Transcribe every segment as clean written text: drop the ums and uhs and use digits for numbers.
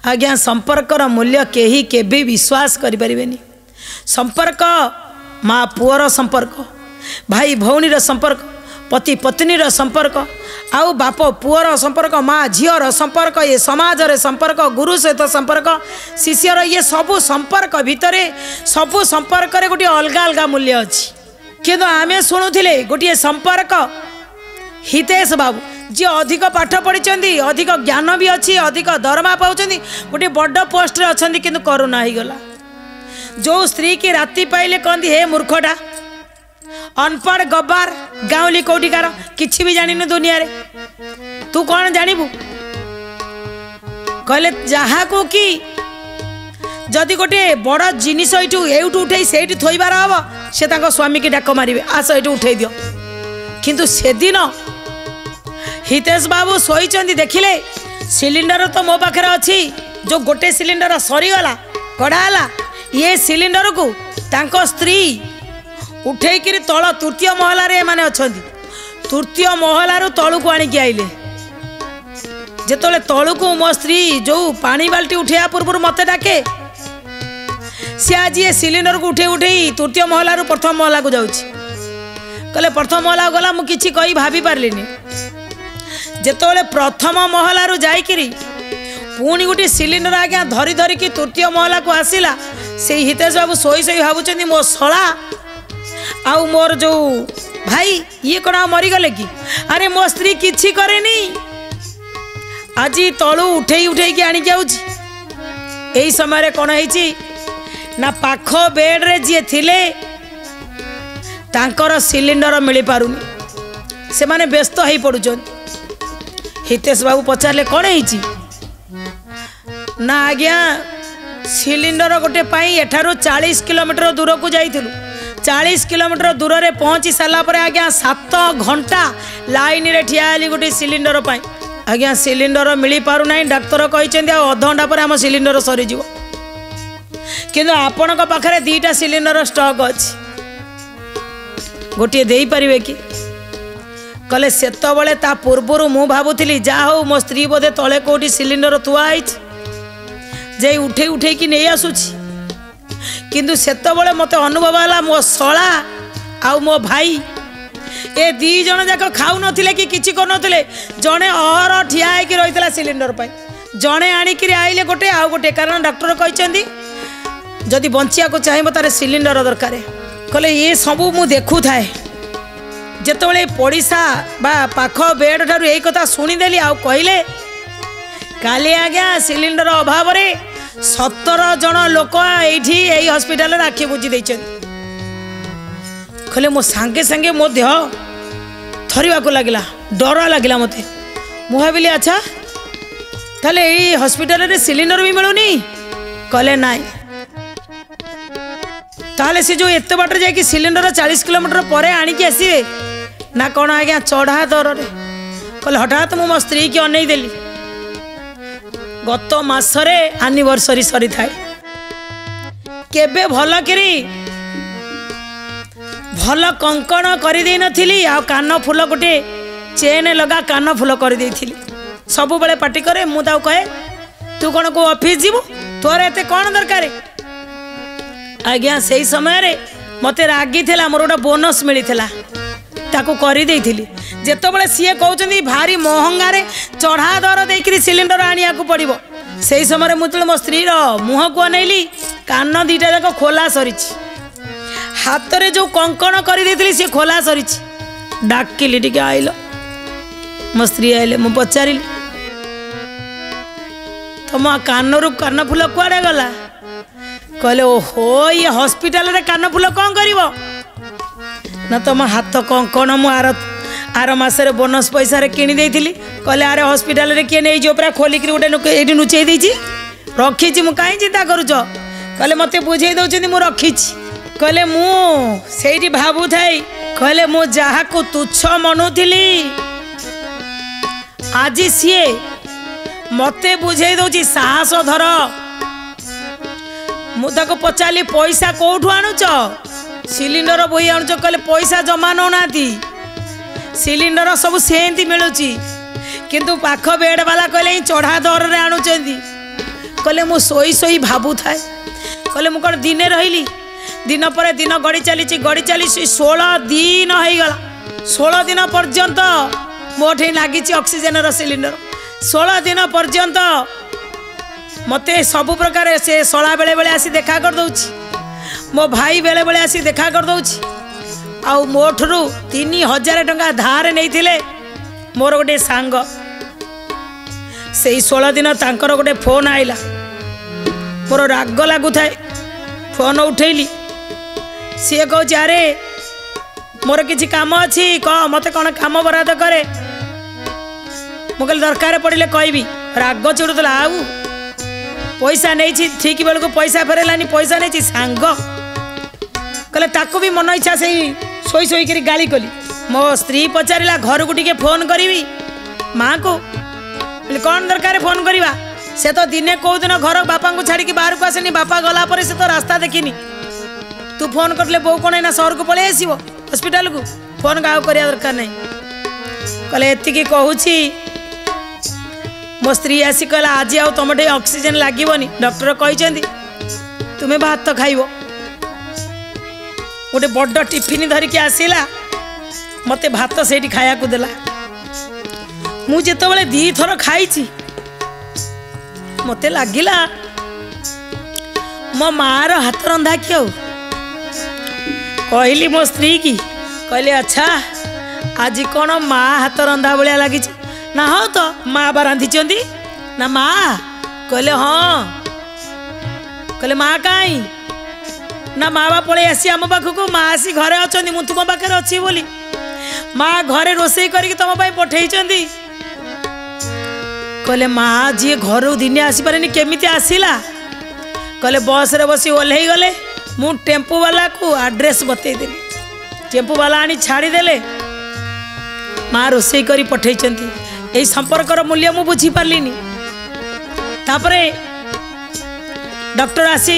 आज्ञा संपर्कर मूल्य केही केबे विश्वास करें। संपर्क माँ पुअर संपर्क, भाई भौणीर संपर्क, पति पत्नीर संपर्क, आउ बाप पुअर संपर्क, माँ झीर संपर्क, ये समाज रे संपर्क, गुरु सहित संपर्क, शिष्यर, ये सबू संपर्क भितर सबू संपर्क रे गोटे अलग अलग मूल्य अच्छी। किंतु आमे शुणुले गोटे संपर्क हितेश बाबू जी अधिक पाठ पढ़ी, अधिक ज्ञान भी अच्छी, अधिक दरमा पाँच, गोटे बड़ पोस्ट अच्छा किंतु करोना हो गला। जो स्त्री की राति पाइले कहती हे मूर्खटा, अनपढ़ गब्बार, गाँवली कौटिकार, किसी भी जानी दुनिया रे, तू कौन जानबू? कहले जहाँ को कि जदि गोटे बड़ जिनिस एठू उठे से थोबार हम से स्वामी की डाक मारे, आस ये उठे दियो। किंतु से दिन हितेश बाबू शोचती, देखिले सिलिंडर तो मो पाखे अच्छी, जो गोटे सिलिंडर सरीगला कढ़ाला, ये सिलिंडर को तांको स्त्री उठेक तल तृतीय महलार माने अच्छा, तृतीय महलार तलू को आणिकी आइले। जेतले तलू को मो स्त्री जो पानी बाल्टी उठेया पूर्व मत डाके, सी आज ये सिलिंडर को उठे उठे तृतीय महलार प्रथम महला को जाउछि। कहले प्रथम महला गला मु किछि कहि भाबी पारलिनी। जेतले प्रथम महलार जाइकिरी पुणी गोटे सिलिंडर आज्ञा धरी धरिकी तृतीय महला को आसिला, से हितेश बाबू शोई शोई भावुं मो शला आउ मोर जो भाई ये कौन मरीगले कि? अरे मो स्त्री किछि करेनी, आज तलू उठे उठे आणिकी आउछि। एही समय कौन है ना पाख बेड रे जी थिले तांकर सिलिंडर मिल पारुनी, से माने व्यस्त हो पड़ुछन। हितेश बाबू पचारे कौन है ना आज्ञा सिलिंडर गोटे पाई एठारू 40 किलोमीटर दूर को जाइथिलु। 40 किलोमीटर दूर रे पहुँची सारा पर आज्ञा 7 घंटा लाइन रे ठिया हेली गोटे सिलिंडर पाई। आज्ञा सिलिंडर मिल पारु नाही, डाक्तर कहते अध घंटा पर आम सिलिंडर सरीज। किंतु आपण पाखे 2टा सिलिंडर स्टॉक अच्छी, गोटे दे पारे कि? कहले सेतबले ता पूर्वर मु भावुली जा हो मो स्त्री बोधे तले कोटी सिलिंडर थुआई जे उठे उठे कि नहीं आसुची। किंतु सेतबले मते अनुभव है मो शला आउ मो भाई ए 2 जन जाक खाऊ नथिले कि किछि कर नथिले, जणे अहर ठिया होइकी रहितला सिलिंडर पाई, जणे आनिकी आइले गोटे आउ गोटे। कारण डॉक्टर कहचंदी जदि बंचिया को चाहिए तारे सिलिंडर दरकार। कहले ये सबू मु देखु थाए, जेतबले पड़िसा बा पाख बेड ठारू यही कथा शुणीदेली आउ कहले काली आज्ञा सिलिंडर अभाव रे 17 जन लोक यही हॉस्पिटल रे आखि बुझी देइछन। कहले मो सांगे सांगे मो देह थरिवा को लागला, डर लागला मते। मु भाविली अच्छा ताले यही हॉस्पिटल रे सिलिंडर भी मिलुनी? कहले नाई। ताले से जो एत बाट जाकि सिलिंडर 40 किलोमीटर पर आणिकी आसवे ना कौन आज्ञा चढ़ा दर रे? कहले हठात मु मो स्त्री की अनै देली। गत मासरे एनिवर्सरी सरी थाए, केबे भल करी भल कंकण कर दे नथिली, आ कान फूल गोटे चेन लगा कान फूल कर देथिली। सब बेले पार्टी करे, मु ताऊ कहे तू कौन को ऑफिस जीवु, तोर एते कौन दरकार? आज्ञा से समय रे मते रागी थिला, मोर गोटे बोनस मिलिथिला ताकू करी देइथिली। जेतबेले सीए कहउचंदी भारी महंगा रे चढ़ा दर देकरी सिलिंडर आनिया को पड़िबो, सेही समय मुतले मो स्त्री रो मुह को अनैली, कान 2टा जाक खोला सरीछि, हाथ रे जो कंकण करी देइथिली से खोला सरीछि। डाकिली टिके आइलो, मो स्त्री आइले, मु पचारिली तम कानरू कान फूल कुआडे गला? कहले ओहो ये हॉस्पिटल रे कान फूल कौन करिवो ना तुम हाथ कंकण मु आर मासरे बोनस पैसा रे किनी देइथिली। कहले अरे हॉस्पिटल रे किए नहीं जो पूरा खोलिक गोटे एठी नुचेई देइछि रखिछि, मु काई चिंता करूछ? कहले मते बुझेई दउछिनी मु रखिछि। कहले मु सेठी भाबु थाई, कहले मु जहा को तुच्छ मनुथिली आज सीए मते बुझेई दउछि साहस धर। मु ताको पचाली पैसा कोठु आणुछ? सिलिंडर बोई आणुछ? कहले पैसा जमा नौनाती, सिलिंडर सब सेंती मिलुची, किंतु पाख बेड वाला कहले चढ़ा दर रे आणुचंदी। कहले मु सोई सोई भाबू थाए कहले मु कौन दिने रही दिन पर दिन गड़ी चली 16 दिन हो गला 16 दिन पर्यंत मोठे लगी ऑक्सीजन सिलिंडर 16 दिन पर्यंत मते सब प्रकार से शला बेले बेले आसी देखा कर दउछि मो भाई बेले बेले आसी देखा कर दउछि आउ मोठरू 3000 टंका धार नहीं मोर गोटे सांग से 16 दिन तांकर गोटे फोन आइला मोर राग लगु थाए फोन उठेली सी कहूँ अरे मोर किसी काम अच्छी कह मत कौन काम बराद करे मुझे दरकार पड़े कहबी राग चिड़ुला आउ पैसा नहीं ठीक बेलू पैसा फेरलानी पैसा नहीं सांग कहले ताको भी मन इच्छा से शोई शोईक गाली कली मो स्त्री पचारा घर को टिके फोन करी माँ को कौन दरकार फोन करवा से तो दिने कौ दिन घर बापा को छाड़ी बाहर को आसेनी बापा गला पर से तो रास्ता देखनी तू फोन करले बो कौन ना सहर को पलि आसो हॉस्पिटल को फोन गाँव करिया दरकार नहीं कहले एतिकी कहूची मो स्त्री आसी कहला आज आउ तुम ऑक्सीजन लगभग डॉक्टर कहते तुम्हें भात खाइब गोटे बड़ टिफिन धरिकी आसला मत भात से खाया देला मुझे दी थर खाई मत लगिला मो मार हाथ रंधा क्यों कहली मो स्त्री की कहले अच्छा आज कौन माँ हाथ रंधा भाया लगी ना हाँ तो माँ बा रांधि ना माँ कहले हाँ कहले माँ कहीं ना माँ बा पलि आसी आम पाखक माँ आसी घरे अच्छा मुझ तुम पाखे अच्छी बोली माँ घरे रोसे करके तुम पठे कहले माँ जी घर दिने आसपारे केमी आसला कहले बस रे बसी ओह्ल गले मु टेम्पू वाला को आड्रेस बतईदेली टेम्पू वाला आनी छाड़ीदेले माँ रोसे कर पठे यही संपर्कर मूल्य मु बुझी पार्लिनी तापरे डॉक्टर आसी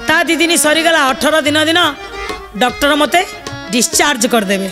ता 2 दिन सरीगला 18 दिन डॉक्टर मते डिस्चार्ज करदेवे।